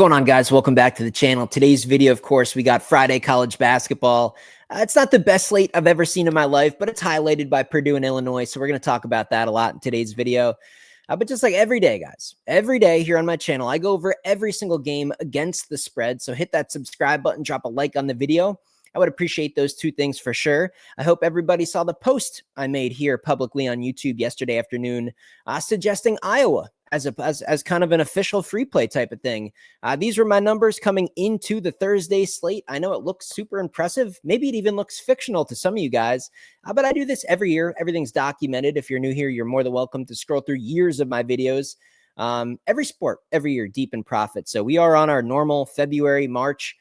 going on, guys? Welcome back to the channel. Today's video, of course, we got Friday college basketball. It's not the best slate I've ever seen in my life, but it's highlighted by Purdue and Illinois, so we're going to talk about that a lot in today's video. But just like every day, guys, every day here on my channel, I go over every single game against the spread, so hit that subscribe button, drop a like on the video. I would appreciate those two things for sure. I hope everybody saw the post I made here publicly on YouTube yesterday afternoon suggesting Iowa as kind of an official free play type of thing. These were my numbers coming into the Thursday slate. I know it looks super impressive. Maybe it even looks fictional to some of you guys, but I do this every year. Everything's documented. If you're new here, you're more than welcome to scroll through years of my videos. Every sport, every year, deep in profit. So we are on our normal February, March,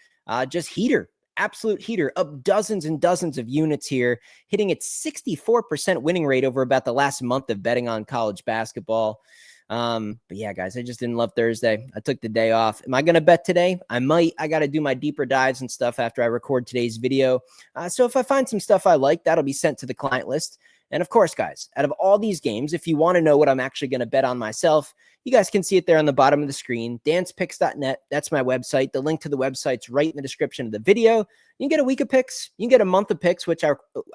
just heater. Absolute heater, up dozens and dozens of units here, hitting its 64% winning rate over about the last month of betting on college basketball. But yeah, guys, I just didn't love Thursday. I took the day off. Am I going to bet today? I might. I got to do my deeper dives and stuff after I record today's video. So if I find some stuff I like, that'll be sent to the client list. And of course, guys, out of all these games, if you want to know what I'm actually going to bet on myself, you guys can see it there on the bottom of the screen, dancepicks.net. That's my website. The link to the website's right in the description of the video. You can get a week of picks. You can get a month of picks, which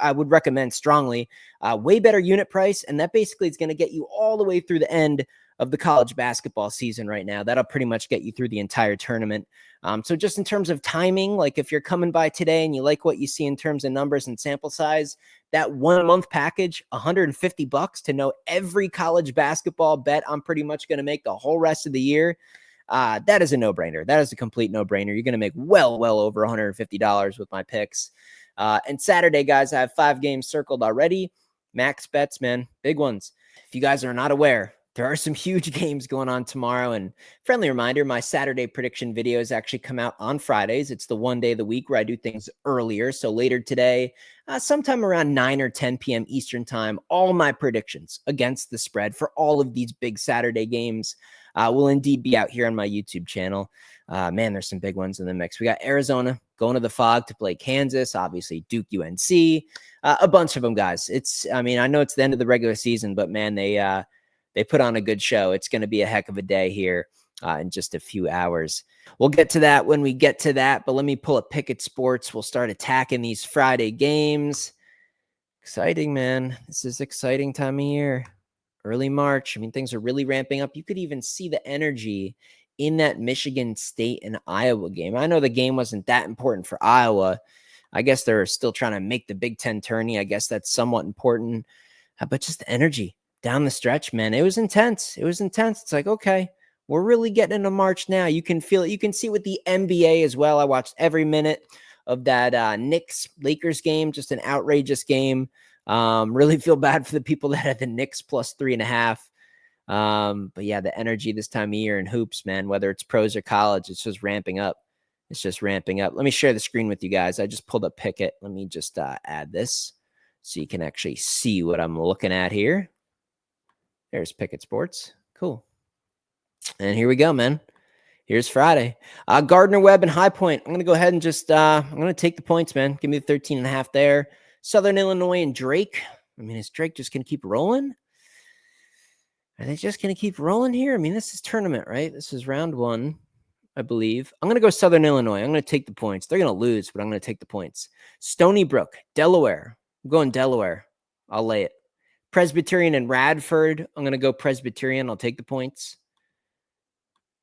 I would recommend strongly. Way better unit price, and that basically is going to get you all the way through the end of the college basketball season right now. That'll pretty much get you through the entire tournament. So just in terms of timing, like if you're coming by today and you like what you see in terms of numbers and sample size, that 1 month package, $150 to know every college basketball bet I'm pretty much going to make the whole rest of the year. That is a no-brainer. That is a complete no-brainer. You're going to make well over $150 with my picks. And Saturday, guys, I have 5 games circled already. Max bets, man, big ones. If you guys are not aware, there are some huge games going on tomorrow. And friendly reminder, my Saturday prediction videos actually come out on Fridays. It's the one day of the week where I do things earlier. So later today, sometime around 9 or 10 p.m. Eastern time, all my predictions against the spread for all of these big Saturday games will indeed be out here on my YouTube channel. Man, there's some big ones in the mix. We got Arizona going to the Fog to play Kansas, obviously Duke UNC, a bunch of them, guys. I know it's the end of the regular season, but man, they put on a good show. It's going to be a heck of a day here in just a few hours. We'll get to that when we get to that, but let me pull up Pickett Sports. We'll start attacking these Friday games. Exciting, man. This is exciting time of year. Early March. Things are really ramping up. You could even see the energy in that Michigan State and Iowa game. I know the game wasn't that important for Iowa. I guess they're still trying to make the Big Ten tourney. I guess that's somewhat important. But just the energy down the stretch, man, it was intense. It was intense. It's like, okay, we're really getting into March now. You can feel it. You can see it with the NBA as well. I watched every minute of that Knicks-Lakers game, just an outrageous game. Really feel bad for the people that had the Knicks plus 3.5. But yeah, the energy this time of year in hoops, man, whether it's pros or college, it's just ramping up. It's just ramping up. Let me share the screen with you guys. I just pulled up Pickett. Let me just add this so you can actually see what I'm looking at here. There's Pickett Sports. Cool. And here we go, man. Here's Friday. Gardner-Webb and High Point. I'm going to go ahead and just, I'm going to take the points, man. Give me the 13.5 there. Southern Illinois and Drake. Is Drake just going to keep rolling? Are they just going to keep rolling here? This is tournament, right? This is round 1, I believe. I'm going to go Southern Illinois. I'm going to take the points. They're going to lose, but I'm going to take the points. Stony Brook, Delaware. I'm going Delaware. I'll lay it. Presbyterian and Radford. I'm going to go Presbyterian. I'll take the points.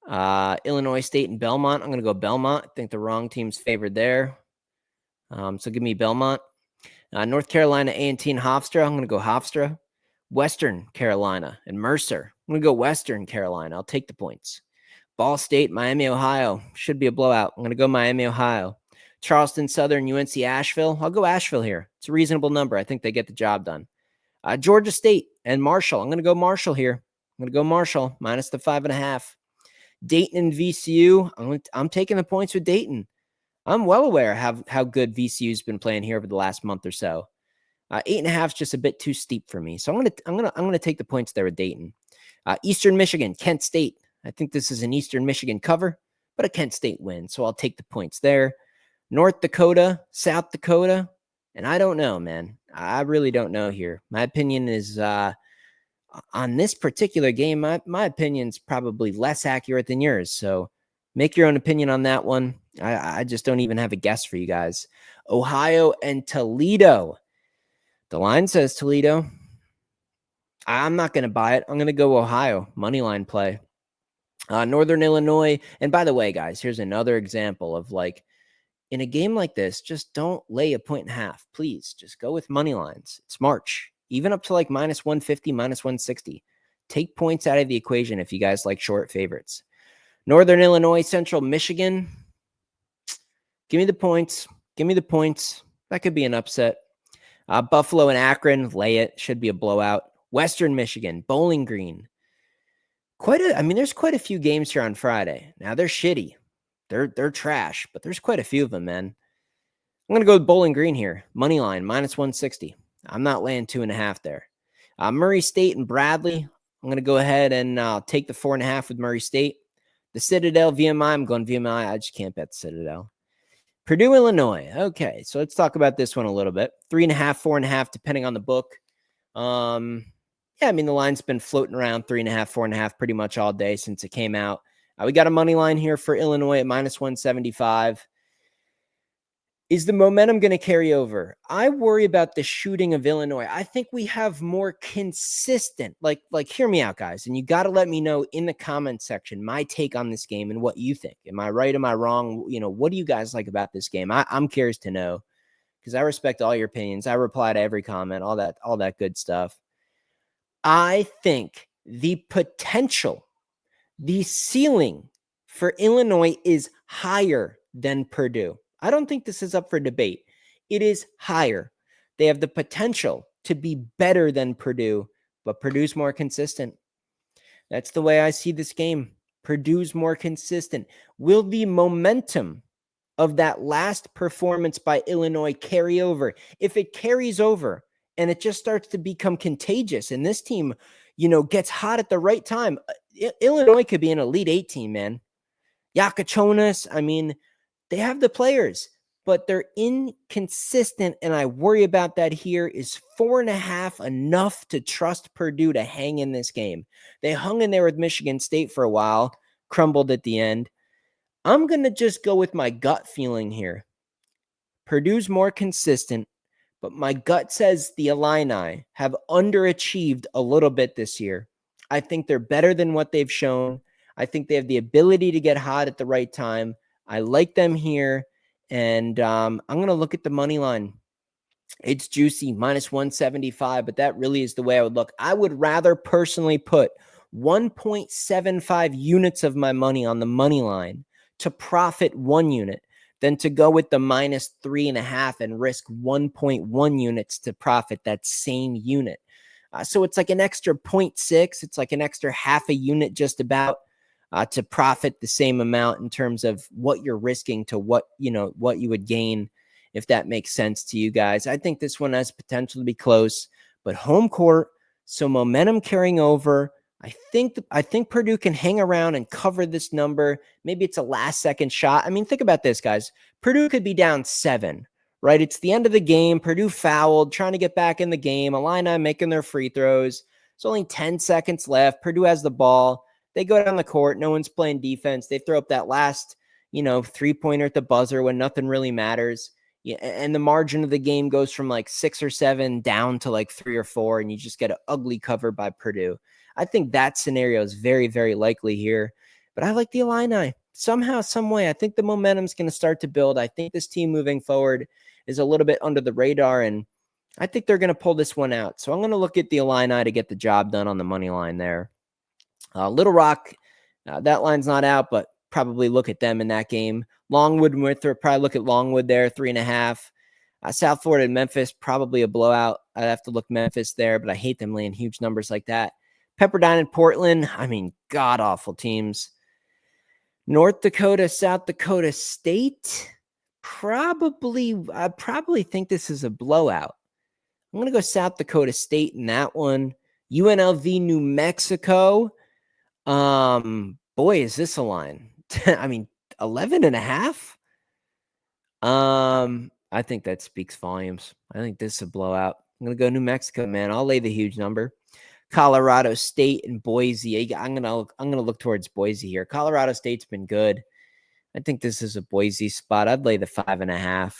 Illinois State and Belmont. I'm going to go Belmont. I think the wrong team's favored there. So give me Belmont. North Carolina A&T and Hofstra. I'm going to go Hofstra. Western Carolina and Mercer. I'm going to go Western Carolina. I'll take the points. Ball State, Miami, Ohio. Should be a blowout. I'm going to go Miami, Ohio. Charleston Southern, UNC Asheville. I'll go Asheville here. It's a reasonable number. I think they get the job done. Georgia State and Marshall. I'm going to go Marshall here. I'm going to go Marshall minus the 5.5. Dayton and VCU. I'm taking the points with Dayton. I'm well aware of how good VCU's been playing here over the last month or so. 8.5 is just a bit too steep for me, so I'm gonna take the points there with Dayton. Eastern Michigan, Kent State. I think this is an Eastern Michigan cover, but a Kent State win, so I'll take the points there. North Dakota, South Dakota. And I don't know, man. I really don't know here. My opinion is on this particular game, my opinion's probably less accurate than yours. So Make your own opinion on that one. I just don't even have a guess for you guys. Ohio and Toledo. The line says Toledo. I'm not going to buy it. I'm going to go Ohio. Money line play. Northern Illinois. And by the way, guys, here's another example of like, in a game like this, just don't lay a 1.5. Please just go with money lines. It's March, even up to like minus 150, minus 160. Take points out of the equation if you guys like short favorites. Northern Illinois, Central Michigan. Give me the points. Give me the points. That could be an upset. Buffalo and Akron, lay it. Should be a blowout. Western Michigan, Bowling Green. There's quite a few games here on Friday. Now they're shitty. They're trash, but there's quite a few of them, man. I'm going to go with Bowling Green here. Money line, minus 160. I'm not laying 2.5 there. Murray State and Bradley. I'm going to go ahead and take the 4.5 with Murray State. The Citadel, VMI. I'm going VMI. I just can't bet the Citadel. Purdue, Illinois. Okay, so let's talk about this one a little bit. 3.5, 4.5, depending on the book. The line's been floating around 3.5, 4.5 pretty much all day since it came out. We got a money line here for Illinois at minus 175. Is the momentum going to carry over? I worry about the shooting of Illinois. I think we have more consistent, like hear me out, guys. And you got to let me know in the comment section my take on this game and what you think. Am I right? Am I wrong? What do you guys like about this game? I'm curious to know because I respect all your opinions. I reply to every comment, all that good stuff. I think the potential, the ceiling for Illinois is higher than Purdue. I don't think this is up for debate. It is higher. They have the potential to be better than Purdue, but Purdue's more consistent. That's the way I see this game. Purdue's more consistent. Will the momentum of that last performance by Illinois carry over? If it carries over and it just starts to become contagious and this team, gets hot at the right time, Illinois could be an Elite Eight team, man. Yakachonis, they have the players, but they're inconsistent, and I worry about that here. Is 4.5 enough to trust Purdue to hang in this game? They hung in there with Michigan State for a while, crumbled at the end. I'm going to just go with my gut feeling here. Purdue's more consistent, but my gut says the Illini have underachieved a little bit this year. I think they're better than what they've shown. I think they have the ability to get hot at the right time. I like them here, and I'm going to look at the money line. It's juicy, minus 175, but that really is the way I would look. I would rather personally put 1.75 units of my money on the money line to profit 1 unit than to go with the minus 3.5 and risk 1.1 units to profit that same unit. So it's like an extra 0.6. It's like an extra half a unit just about. To profit the same amount in terms of what you're risking to what you would gain, if that makes sense to you guys. I think this one has potential to be close, but home court, so momentum carrying over. I think Purdue can hang around and cover this number. Maybe it's a last second shot. Think about this, guys. Purdue could be down 7, right? It's the end of the game. Purdue fouled, trying to get back in the game. Illini making their free throws. It's only 10 seconds left. Purdue has the ball. They go down the court. No one's playing defense. They throw up that last, 3-pointer at the buzzer when nothing really matters. Yeah, and the margin of the game goes from like 6 or 7 down to like 3 or 4, and you just get an ugly cover by Purdue. I think that scenario is very, very likely here. But I like the Illini. Somehow, some way, I think the momentum's going to start to build. I think this team moving forward is a little bit under the radar, and I think they're going to pull this one out. So I'm going to look at the Illini to get the job done on the money line there. Little Rock, that line's not out, but probably look at them in that game. Longwood and Winthrop, probably look at Longwood there, 3.5. South Florida and Memphis, probably a blowout. I'd have to look Memphis there, but I hate them laying huge numbers like that. Pepperdine and Portland, god-awful teams. North Dakota, South Dakota State, I probably think this is a blowout. I'm going to go South Dakota State in that one. UNLV, New Mexico. Boy, is this a line. 11.5. I think that speaks volumes. I think this is a blowout. I'm going to go New Mexico, man. I'll lay the huge number. Colorado State and Boise. I'm going to look towards Boise here. Colorado State's been good. I think this is a Boise spot. I'd lay the 5.5.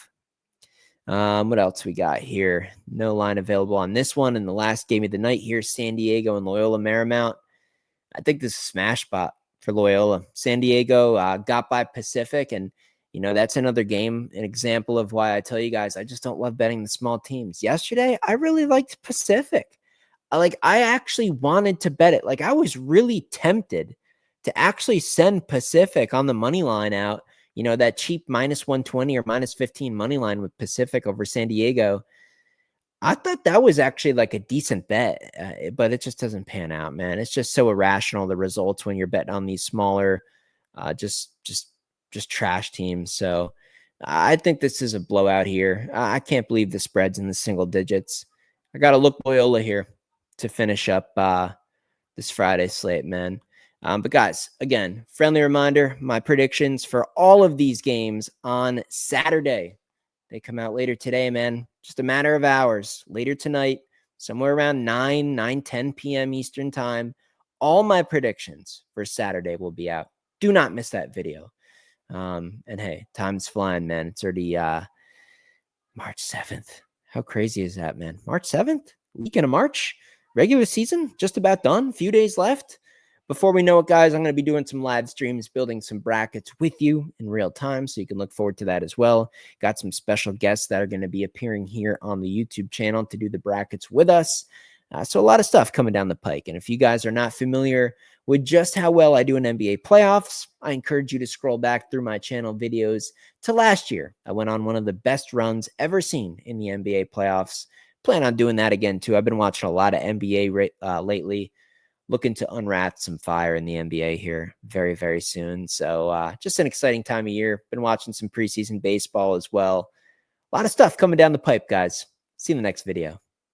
What else we got here? No line available on this one. And the last game of the night here, San Diego and Loyola Marymount. I think this is a smash spot for Loyola. San Diego got by Pacific, and that's another game, an example of why I tell you guys I just don't love betting the small teams. Yesterday, I really liked Pacific. I actually wanted to bet it. I was really tempted to actually send Pacific on the money line out. That cheap -120 or -15 money line with Pacific over San Diego. I thought that was actually a decent bet, but it just doesn't pan out, man. It's just so irrational, the results when you're betting on these smaller, just trash teams. So I think this is a blowout here. I can't believe the spread's in the single digits. I got to look Loyola here to finish up this Friday slate, man. But guys, again, friendly reminder, my predictions for all of these games on Saturday. They come out later today, man. Just a matter of hours. Later tonight, somewhere around 10 p.m. Eastern time. All my predictions for Saturday will be out. Do not miss that video. And hey, time's flying, man. It's already March 7th. How crazy is that, man? March 7th? Weekend of March? Regular season? Just about done? A few days left? Before we know it, guys, I'm going to be doing some live streams, building some brackets with you in real time, so you can look forward to that as well. Got some special guests that are going to be appearing here on the YouTube channel to do the brackets with us. So a lot of stuff coming down the pike. And if you guys are not familiar with just how well I do in NBA playoffs, I encourage you to scroll back through my channel videos to last year. I went on one of the best runs ever seen in the NBA playoffs. Plan on doing that again, too. I've been watching a lot of NBA lately. Looking to unwrap some fire in the NBA here very, very soon. So just an exciting time of year. Been watching some preseason baseball as well. A lot of stuff coming down the pipe, guys. See you in the next video.